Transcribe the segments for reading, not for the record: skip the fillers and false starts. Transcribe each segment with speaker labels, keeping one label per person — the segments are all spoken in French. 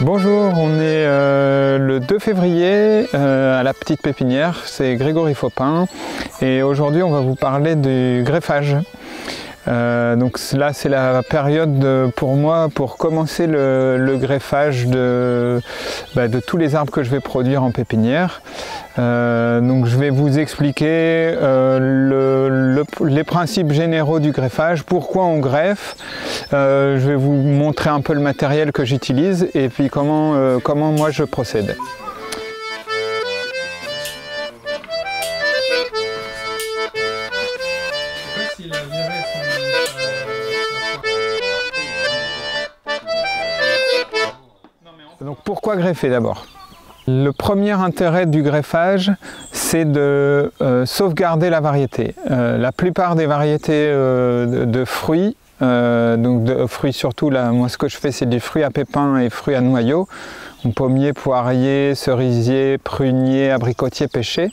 Speaker 1: Bonjour, on est le 2 février à la petite pépinière, c'est Grégory Faupin et aujourd'hui on va vous parler du greffage. Donc là c'est la période pour moi pour commencer le greffage de tous les arbres que je vais produire en pépinière. Donc je vais vous expliquer les principes généraux du greffage, pourquoi on greffe, je vais vous montrer un peu le matériel que j'utilise et puis comment moi je procède. Donc pourquoi greffer d'abord? Le premier intérêt du greffage, c'est de sauvegarder la variété. La plupart des variétés de fruits, donc de fruits surtout, là, moi ce que je fais c'est du fruit à pépins et fruits à noyaux, pommier, poirier, cerisier, prunier, abricotier, pêcher.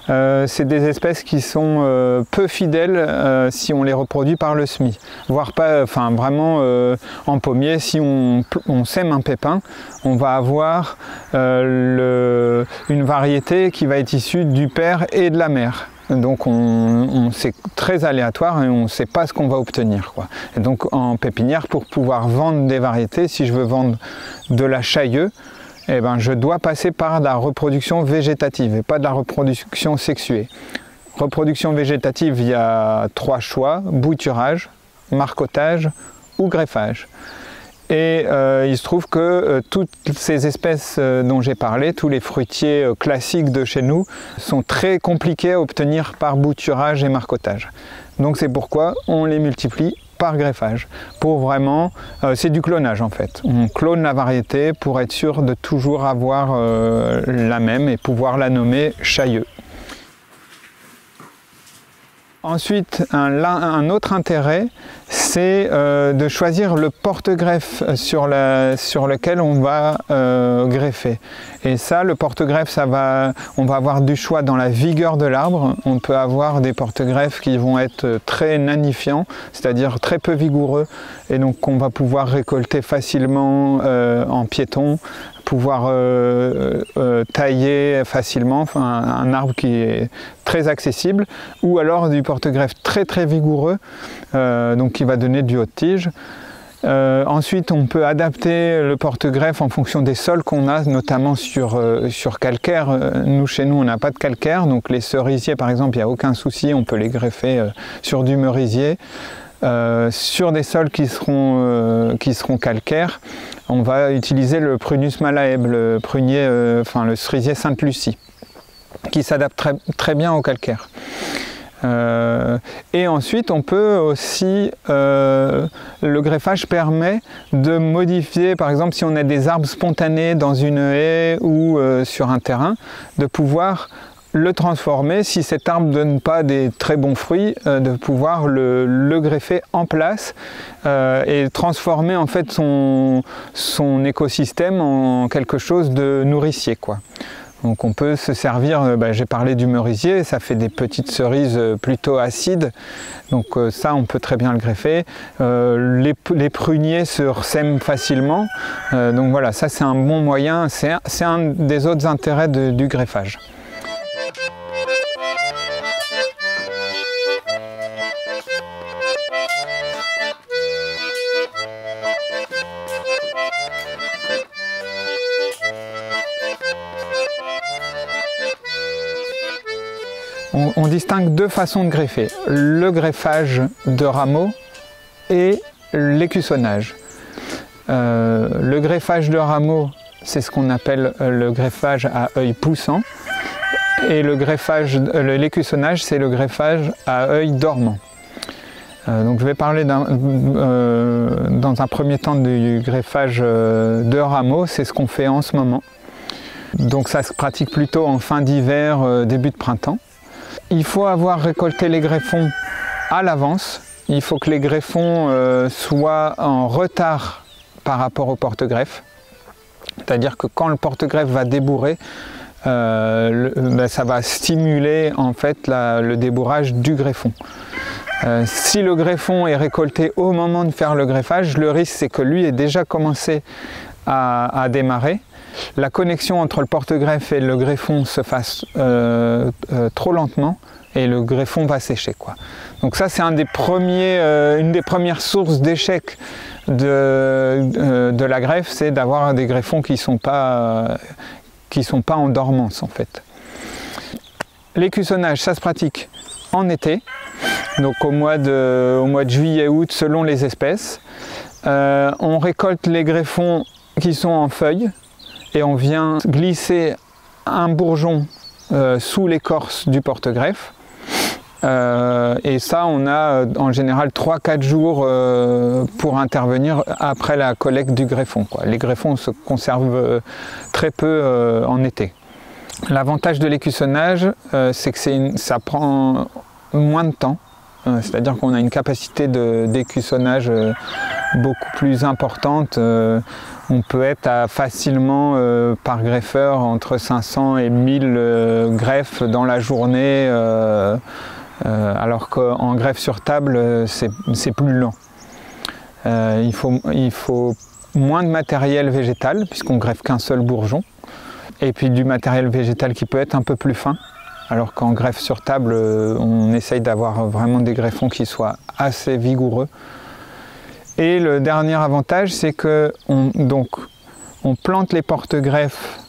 Speaker 1: C'est des espèces qui sont peu fidèles si on les reproduit par le semis, voire pas, enfin vraiment en pommier, si on sème un pépin, on va avoir une variété qui va être issue du père et de la mère. Donc c'est très aléatoire et on ne sait pas ce qu'on va obtenir, quoi. Et donc en pépinière, pour pouvoir vendre des variétés, si je veux vendre de la chailleux, eh ben, je dois passer par la reproduction végétative et pas de la reproduction sexuée. Reproduction végétative, il y a 3 choix: bouturage, marcottage ou greffage. Et il se trouve que toutes ces espèces dont j'ai parlé, tous les fruitiers classiques de chez nous, sont très compliqués à obtenir par bouturage et marcottage. Donc c'est pourquoi on les multiplie par greffage. Pour vraiment, c'est du clonage en fait. On clone la variété pour être sûr de toujours avoir la même et pouvoir la nommer chailleux. Ensuite, un autre intérêt, c'est de choisir le porte-greffe sur lequel on va greffer. Et ça, le porte-greffe, on va avoir du choix dans la vigueur de l'arbre. On peut avoir des porte-greffes qui vont être très nanifiants, c'est-à-dire très peu vigoureux, et donc on va pouvoir récolter facilement en piéton, pouvoir tailler facilement, enfin, un arbre qui est très accessible, ou alors du porte-greffe très très vigoureux, donc qui va donner du haut de tige. Ensuite, on peut adapter le porte-greffe en fonction des sols qu'on a, notamment sur calcaire. Nous, chez nous, on n'a pas de calcaire, donc les cerisiers, par exemple, il n'y a aucun souci, on peut les greffer sur du merisier. Sur des sols qui seront calcaires, on va utiliser le Prunus malaeb, le prunier, le cerisier Sainte-Lucie, qui s'adapte très bien au calcaire. Et ensuite, on peut aussi, le greffage permet de modifier, par exemple, si on a des arbres spontanés dans une haie ou sur un terrain, de pouvoir le transformer, si cet arbre ne donne pas des très bons fruits, de pouvoir le greffer en place et transformer en fait son écosystème en quelque chose de nourricier, quoi. Donc on peut se servir, j'ai parlé du merisier, ça fait des petites cerises plutôt acides, donc ça on peut très bien le greffer. Les pruniers se ressèment facilement, donc voilà, ça c'est un bon moyen, c'est un des autres intérêts du greffage. On distingue 2 façons de greffer, le greffage de rameaux et l'écussonnage. Le greffage de rameaux, c'est ce qu'on appelle le greffage à œil poussant, et l'écussonnage, c'est le greffage à œil dormant. Donc je vais parler dans un premier temps du greffage de rameaux, c'est ce qu'on fait en ce moment. Donc ça se pratique plutôt en fin d'hiver, début de printemps. Il faut avoir récolté les greffons à l'avance, il faut que les greffons soient en retard par rapport au porte-greffe. C'est-à-dire que quand le porte-greffe va débourrer, ça va stimuler en fait le débourrage du greffon. Si le greffon est récolté au moment de faire le greffage, le risque c'est que lui ait déjà commencé à démarrer. La connexion entre le porte-greffe et le greffon se fasse trop lentement et le greffon va sécher, quoi. Donc ça c'est une des premières sources d'échec de la greffe, c'est d'avoir des greffons qui sont pas en dormance en fait. L'écussonnage, ça se pratique en été, donc au mois de juillet-août selon les espèces. On récolte les greffons qui sont en feuilles et on vient glisser un bourgeon sous l'écorce du porte-greffe. Et ça, on a en général 3-4 jours pour intervenir après la collecte du greffon, quoi. Les greffons se conservent très peu en été. L'avantage de l'écussonnage, c'est que ça prend moins de temps, c'est-à-dire qu'on a une capacité d'écussonnage beaucoup plus importante. On peut être facilement par greffeur entre 500 et 1000 greffes dans la journée, alors qu'en greffe sur table, c'est plus lent. Il faut moins de matériel végétal, puisqu'on greffe qu'un seul bourgeon, et puis du matériel végétal qui peut être un peu plus fin, alors qu'en greffe sur table, on essaye d'avoir vraiment des greffons qui soient assez vigoureux. Et le dernier avantage, c'est qu'on plante les porte-greffes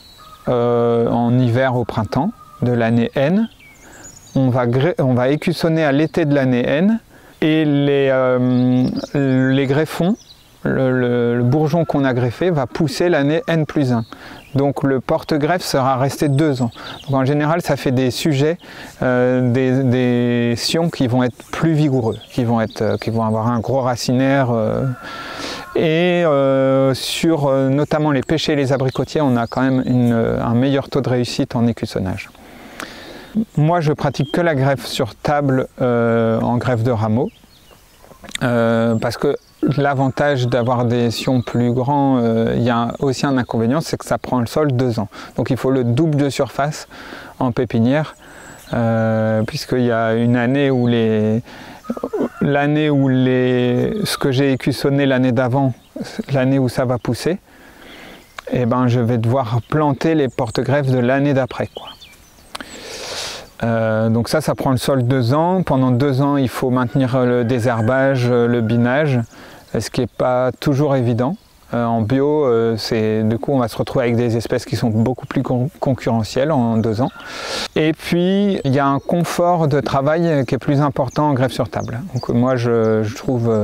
Speaker 1: en hiver au printemps de l'année N. On va écussonner à l'été de l'année N et les greffons, le bourgeon qu'on a greffé va pousser l'année N+1. Donc le porte-greffe sera resté 2 ans. Donc en général, ça fait des sujets, des sions qui vont être plus vigoureux, qui vont avoir un gros racinaire. Et sur notamment les pêchers et les abricotiers, on a quand même un meilleur taux de réussite en écussonnage. Moi, je pratique que la greffe sur table en greffe de rameau, parce que l'avantage d'avoir des sions plus grands, il y a aussi un inconvénient, c'est que ça prend le sol 2 ans. Donc il faut le double de surface en pépinière, puisqu'il y a une année où ce que j'ai écussonné l'année d'avant, l'année où ça va pousser, et ben je vais devoir planter les porte-greffes de l'année d'après, quoi. Donc ça prend le sol 2 ans. Pendant 2 ans, il faut maintenir le désherbage, le binage, ce qui n'est pas toujours évident. En bio, du coup, on va se retrouver avec des espèces qui sont beaucoup plus concurrentielles en 2 ans. Et puis, il y a un confort de travail qui est plus important en greffe sur table. Donc moi, je trouve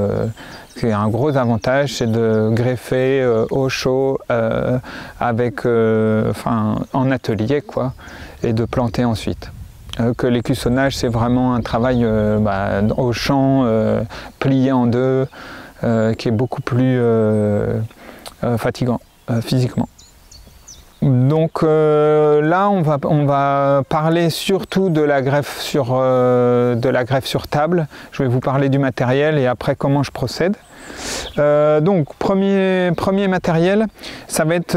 Speaker 1: que un gros avantage, c'est de greffer au chaud, en atelier, quoi, et de planter ensuite. Que l'écussonnage, c'est vraiment un travail au champ, plié en 2, qui est beaucoup plus fatigant physiquement. Donc là, on va parler surtout de la greffe sur table. Je vais vous parler du matériel et après comment je procède. Donc premier matériel, ça va être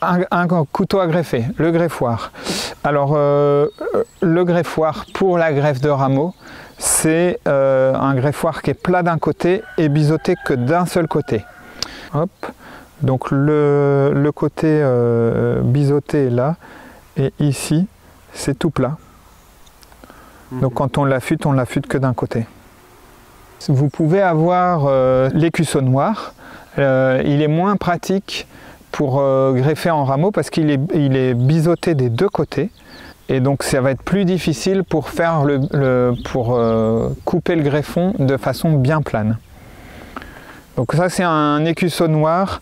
Speaker 1: un couteau à greffer, le greffoir. Alors le greffoir pour la greffe de rameau, c'est un greffoir qui est plat d'un côté et biseauté que d'un seul côté. Hop. Donc le côté biseauté est là et ici c'est tout plat. Donc quand on l'affûte que d'un côté. Vous pouvez avoir l'écussonnoir, il est moins pratique pour greffer en rameau parce qu'il est biseauté des 2 côtés et donc ça va être plus difficile pour couper le greffon de façon bien plane. Donc ça c'est un écussonnoir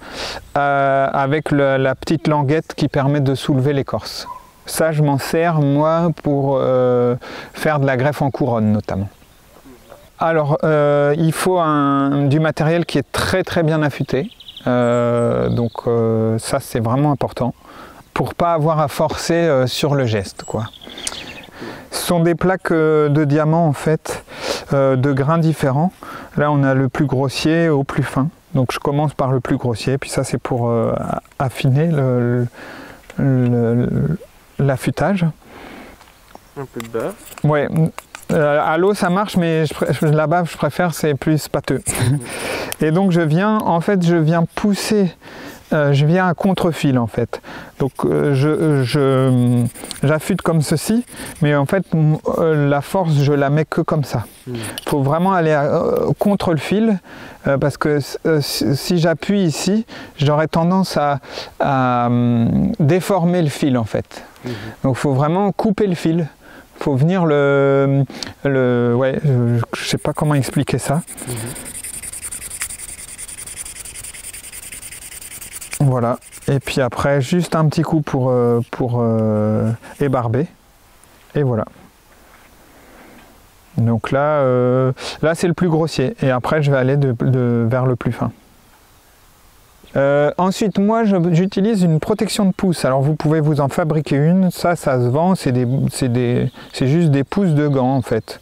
Speaker 1: avec la petite languette qui permet de soulever l'écorce. Ça je m'en sers moi pour faire de la greffe en couronne notamment. Alors il faut du matériel qui est très très bien affûté, donc ça c'est vraiment important pour pas avoir à forcer sur le geste, quoi. Ce sont des plaques de diamant en fait, de grains différents. Là on a le plus grossier au plus fin. Donc je commence par le plus grossier, puis ça c'est pour affiner l'affûtage.
Speaker 2: Un peu de beurre.
Speaker 1: Ouais, à l'eau ça marche, mais la bave je préfère, c'est plus pâteux. Et donc je viens pousser, je viens à contre-fil en fait. Donc j'affûte comme ceci, mais en fait la force je la mets que comme ça. Il faut vraiment aller contre le fil, parce que si j'appuie ici, j'aurais tendance à déformer le fil en fait. Donc il faut vraiment couper le fil. Il faut venir ouais, je sais pas comment expliquer ça. Voilà, et puis après juste un petit coup pour ébarber, et voilà. Donc là, là c'est le plus grossier, et après je vais aller vers le plus fin. Ensuite, moi j'utilise une protection de pouce. Alors vous pouvez vous en fabriquer une, ça se vend, c'est juste des pouces de gants en fait.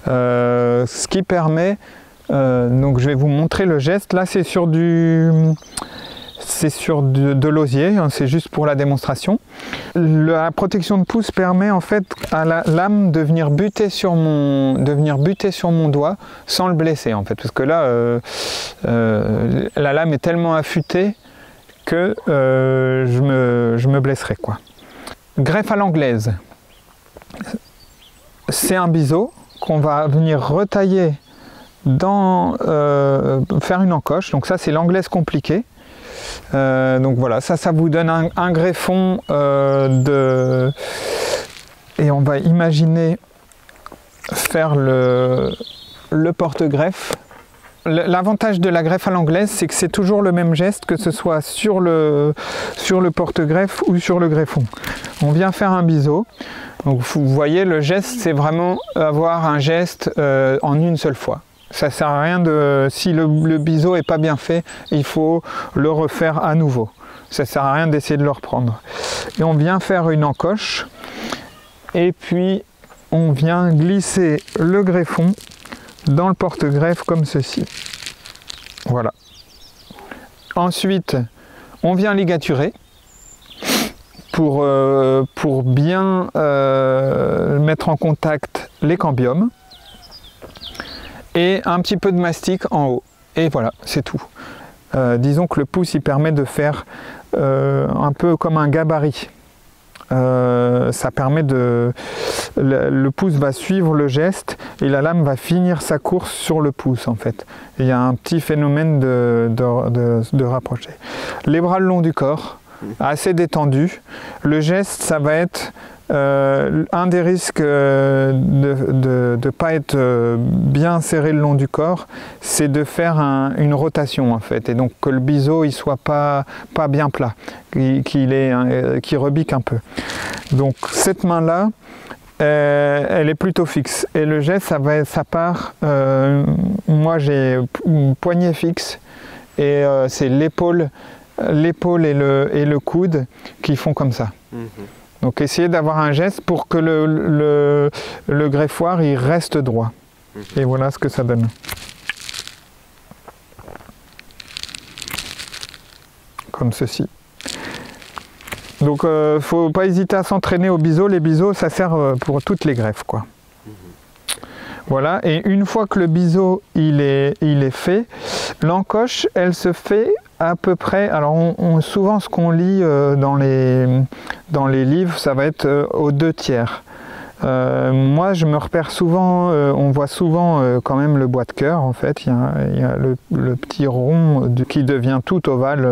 Speaker 1: Ce qui permet, donc je vais vous montrer le geste. Là c'est sur de l'osier, hein, c'est juste pour la démonstration. La protection de pouce permet en fait à la lame de venir buter sur mon doigt sans le blesser en fait, parce que là la lame est tellement affûtée que je me blesserai quoi. Greffe à l'anglaise, c'est un biseau qu'on va venir retailler faire une encoche, donc ça c'est l'anglaise compliquée. Donc voilà, ça vous donne un greffon et on va imaginer faire le porte-greffe. L'avantage de la greffe à l'anglaise, c'est que c'est toujours le même geste, que ce soit sur le porte-greffe ou sur le greffon. On vient faire un biseau. Donc vous voyez, le geste, c'est vraiment avoir un geste en une seule fois. Ça sert à rien si le biseau est pas bien fait, il faut le refaire à nouveau. Ça sert à rien d'essayer de le reprendre. Et on vient faire une encoche, et puis on vient glisser le greffon dans le porte-greffe comme ceci. Voilà. Ensuite, on vient ligaturer pour bien mettre en contact les cambiums. Et un petit peu de mastic en haut. Et voilà, c'est tout. Disons que le pouce, il permet de faire un peu comme un gabarit. Ça permet le pouce va suivre le geste et la lame va finir sa course sur le pouce en fait. Et il y a un petit phénomène de rapprocher. Les bras le long du corps, assez détendus. Le geste, ça va être un des risques de ne pas être bien serré le long du corps, c'est de faire une rotation en fait, et donc que le biseau il soit pas bien plat, qu'il rebique un peu. Donc cette main là, elle est plutôt fixe, et le geste ça part. Moi j'ai une poignée fixe, et c'est l'épaule et le coude qui font comme ça. Donc essayez d'avoir un geste pour que le greffoir il reste droit. Et voilà ce que ça donne. Comme ceci. Donc faut pas hésiter à s'entraîner au biseau. Les biseaux ça sert pour toutes les greffes quoi. Voilà, et une fois que le biseau il est fait, l'encoche elle se fait à peu près, alors souvent ce qu'on lit dans les livres, ça va être aux 2/3. Moi je me repère souvent, on voit souvent quand même le bois de cœur en fait, il y a le petit rond qui devient tout ovale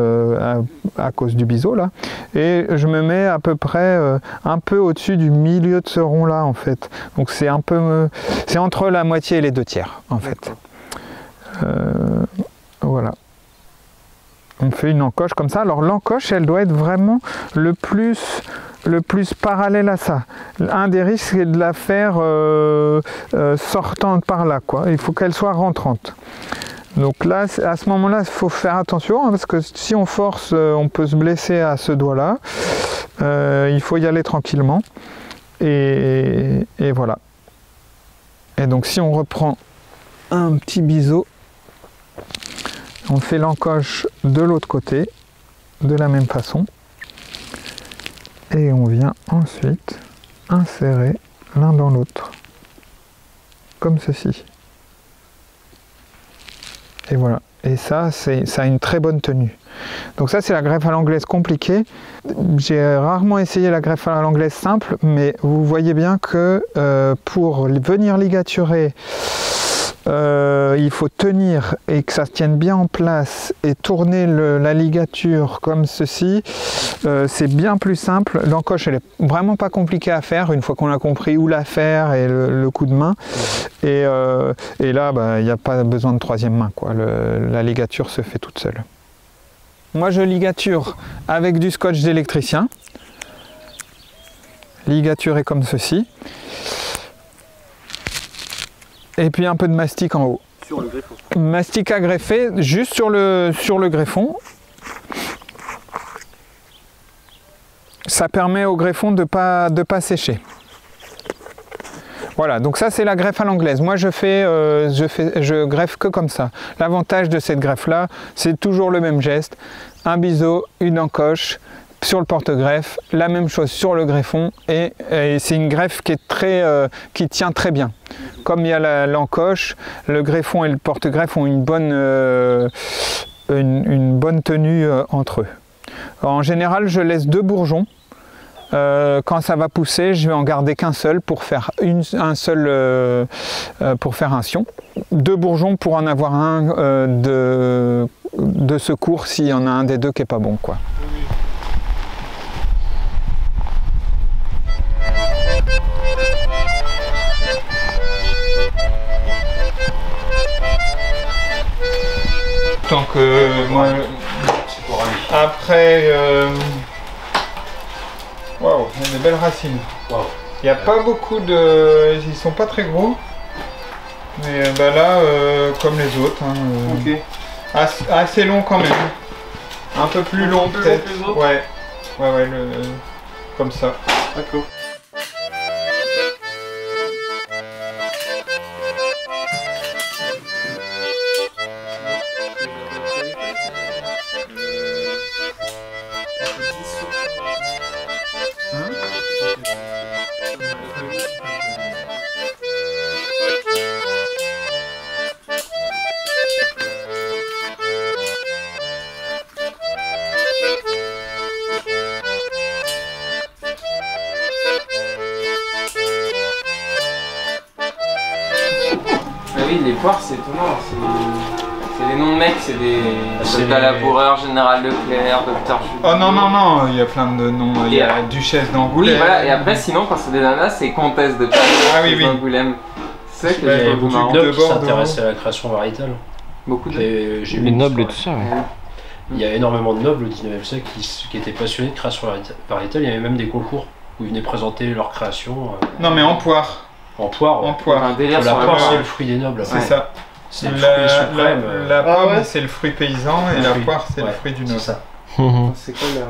Speaker 1: à cause du biseau là, et je me mets à peu près un peu au-dessus du milieu de ce rond là en fait, donc c'est un peu, c'est entre la moitié et les 2/3 en fait. Voilà. On fait une encoche comme ça. Alors l'encoche, elle doit être vraiment le plus parallèle à ça. Un des risques, c'est de la faire sortante par là, quoi. Il faut qu'elle soit rentrante. Donc là, à ce moment-là, il faut faire attention, hein, parce que si on force, on peut se blesser à ce doigt-là. Il faut y aller tranquillement. Et voilà. Et donc si on reprend un petit biseau. On fait l'encoche de l'autre côté, de la même façon. Et on vient ensuite insérer l'un dans l'autre, comme ceci. Et voilà. Et ça a une très bonne tenue. Donc ça, c'est la greffe à l'anglaise compliquée. J'ai rarement essayé la greffe à l'anglaise simple, mais vous voyez bien que pour venir ligaturer, il faut tenir et que ça se tienne bien en place et tourner la ligature comme ceci. C'est bien plus simple. L'encoche, elle est vraiment pas compliquée à faire une fois qu'on a compris où la faire et le coup de main. Et là, il n'y a pas besoin de troisième main, quoi. La ligature se fait toute seule. Moi, je ligature avec du scotch d'électricien. Ligaturé comme ceci. Et puis un peu de mastic en haut.
Speaker 2: Sur le greffon.
Speaker 1: Mastic à greffer juste sur le greffon. Ça permet au greffon de pas sécher. Voilà, donc ça c'est la greffe à l'anglaise. Moi je greffe que comme ça. L'avantage de cette greffe là, c'est toujours le même geste. Un biseau, une encoche sur le porte-greffe, la même chose sur le greffon et c'est une greffe qui tient très bien. Comme il y a l'encoche, le greffon et le porte-greffe ont une bonne tenue entre eux. Alors, en général, je laisse 2 bourgeons. Quand ça va pousser, je vais en garder qu'un seul pour faire pour faire un sion. 2 bourgeons pour en avoir un de secours s'il y en a un des deux qui est pas bon, quoi. Donc moi, après, waouh, il y a des belles racines.
Speaker 2: Wow.
Speaker 1: Il n'y a pas beaucoup de, ils sont pas très gros, mais là, comme les autres, hein,
Speaker 2: ok.
Speaker 1: assez long quand même, un peu plus long peut-être. Ouais, comme ça.
Speaker 2: D'accord.
Speaker 3: Les poires, c'est étonnant. C'est des noms de mecs, c'est des. Soldat laboureur, général Leclerc, docteur Julien.
Speaker 1: Oh non, il y a plein de noms. Il y a Duchesse d'Angoulême.
Speaker 3: Oui, voilà, et après, sinon, quand c'est des nanas, c'est Comtesse de Paris, d'Angoulême. C'est ça que j'ai beaucoup marrant.
Speaker 4: Il y a beaucoup de nobles qui s'intéressent à la création variétale.
Speaker 3: Beaucoup de.
Speaker 4: Les
Speaker 5: nobles et tout ça, ouais.
Speaker 4: Il y a énormément de nobles au 19e siècle qui étaient passionnés de création variétale. Il y avait même des concours où ils venaient présenter leur création.
Speaker 1: Non, mais en poire.
Speaker 4: En poire,
Speaker 1: en poire.
Speaker 3: Un délire
Speaker 4: la
Speaker 3: sur
Speaker 4: poire, c'est le fruit des nobles.
Speaker 1: C'est ça.
Speaker 4: C'est le fruit suprême.
Speaker 1: La pomme, c'est le fruit paysan et la poire, c'est le fruit du noble.
Speaker 4: C'est ça.
Speaker 3: C'est quoi la...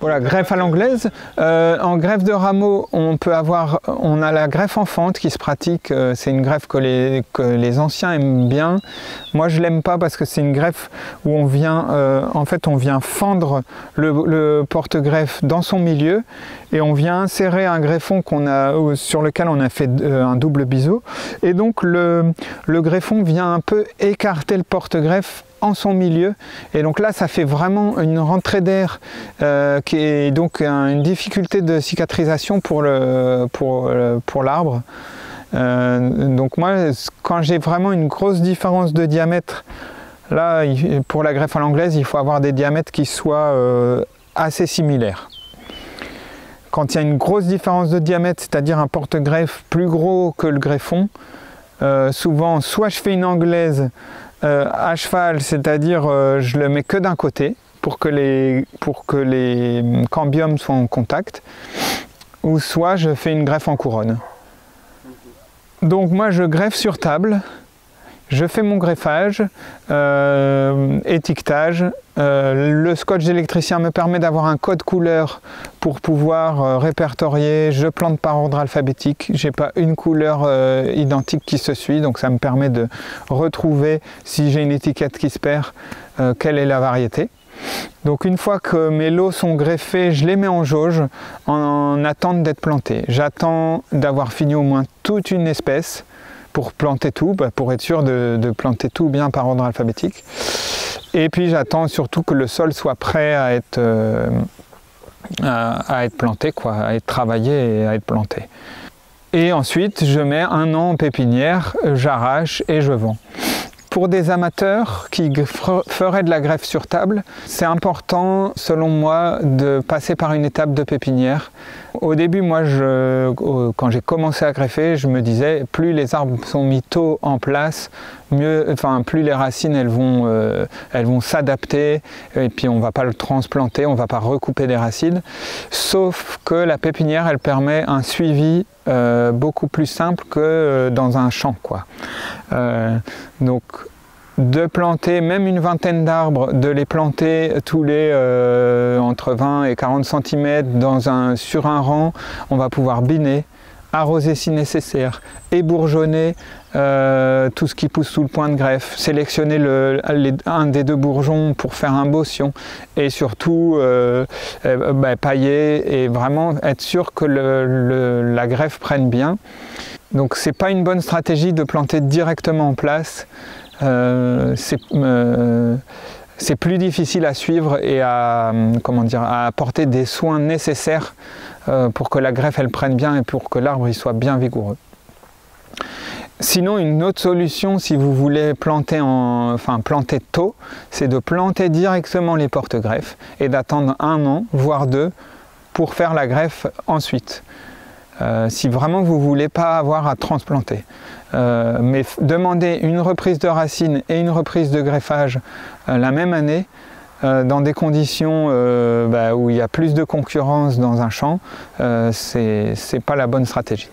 Speaker 1: Voilà, greffe à l'anglaise. En greffe de rameau, on a la greffe en fente qui se pratique. C'est une greffe que les anciens aiment bien. Moi, je l'aime pas parce que c'est une greffe où on vient fendre le porte-greffe dans son milieu et on vient insérer un greffon sur lequel on a fait un double biseau. Et donc le greffon vient un peu écarter le porte-greffe en son milieu, et donc là ça fait vraiment une rentrée d'air qui est donc une difficulté de cicatrisation pour l'arbre. Donc moi, quand j'ai vraiment une grosse différence de diamètre, là pour la greffe à l'anglaise, il faut avoir des diamètres qui soient assez similaires. Quand il y a une grosse différence de diamètre, c'est-à-dire un porte-greffe plus gros que le greffon, souvent soit je fais une anglaise à cheval, c'est-à-dire je le mets que d'un côté pour que les cambiums soient en contact, ou soit je fais une greffe en couronne. Donc moi je greffe sur table, Je fais mon greffage, étiquetage. Le scotch d'électricien me permet d'avoir un code couleur pour pouvoir répertorier. Je plante par ordre alphabétique. J'ai pas une couleur identique qui se suit, donc ça me permet de retrouver, si j'ai une étiquette qui se perd, quelle est la variété. Donc une fois que mes lots sont greffés, je les mets en jauge en attente d'être plantés. J'attends d'avoir fini au moins toute une espèce pour planter tout, pour être sûr de planter tout bien par ordre alphabétique. Et puis j'attends surtout que le sol soit prêt à être planté, quoi, à être travaillé et à être planté. Et ensuite je mets 1 an en pépinière, j'arrache et je vends. Pour des amateurs qui feraient de la greffe sur table, c'est important, selon moi, de passer par une étape de pépinière. Au début, moi, quand j'ai commencé à greffer, je me disais, plus les arbres sont mis tôt en place, mieux, plus les racines elles vont s'adapter, et puis on ne va pas le transplanter, on ne va pas recouper des racines. Sauf que la pépinière, elle permet un suivi beaucoup plus simple que dans un champ, quoi. Donc de planter même une vingtaine d'arbres, de les planter tous les entre 20 et 40 cm sur un rang, on va pouvoir biner, arroser si nécessaire, ébourgeonner tout ce qui pousse sous le point de greffe, sélectionner un des 2 bourgeons pour faire un bossion et surtout pailler et vraiment être sûr que la greffe prenne bien. Donc c'est pas une bonne stratégie de planter directement en place. C'est plus difficile à suivre et à apporter des soins nécessaires pour que la greffe elle prenne bien et pour que l'arbre il soit bien vigoureux. Sinon, une autre solution, si vous voulez planter tôt, c'est de planter directement les porte-greffes et d'attendre 1 an, voire 2, pour faire la greffe ensuite. Si vraiment vous ne voulez pas avoir à transplanter. Mais demander une reprise de racines et une reprise de greffage la même année, dans des conditions où il y a plus de concurrence dans un champ, c'est pas la bonne stratégie.